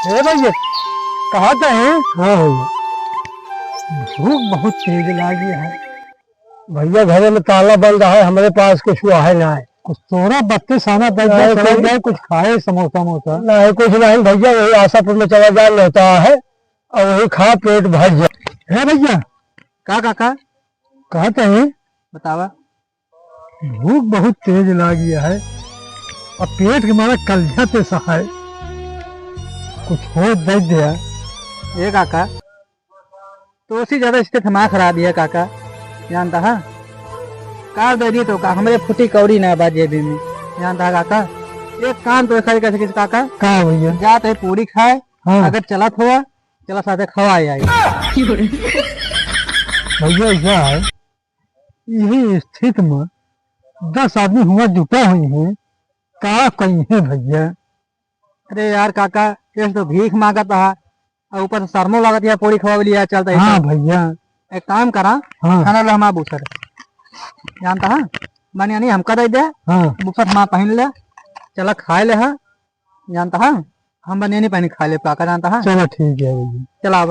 हे भैया कहाँ पे है? हाँ भैया भूख बहुत तेज लगी है भैया। घर में ताला बंद है, हमारे पास कुछ हुआ है ना है। कुछ तोरा बत्तीस आना चला जाए, कुछ खाए समोसा मोसा। नहीं कुछ नहीं भैया, वही आशापुर में चला जाए लेता है और वही खा पेट भर जाए। है भैया का काका कहते हैं बतावा। भूख बहुत तेज लगी है और पेट के मारा कलजा पे सा है, कुछ हो दे दिया। ये काका तो उसी ज्यादा स्थिति हमारा खराब है काका, जानता है। कार दे दी तो का हमारे फुटी कौड़ी ना बाजे भी में, जानता है काका। एक काम तो कर कैसे काका, कहा भैया जात है पूरी खाए। हाँ। अगर चलत हुआ चला साथे खवाए आई। भैया क्या है, यही स्थिति में 10 आदमी हुआ जुटा हुई है, का कहीं है भैया। अरे यार काका ये तो भीख मांगता है और ऊपर से शर्मो लागत है, पूरी खवा लिया चलता है। हाँ भैया एक काम करा, हाँ। खाना लो हमारा बूसर, जानता है बनिया नहीं हमका दे दे। हाँ बूसर हमारा पहन ले, चला खाए ले है, जानता है। हम बनिया नहीं पहन खा ले पाका, जानता है। चलो ठीक है भैया। चला अब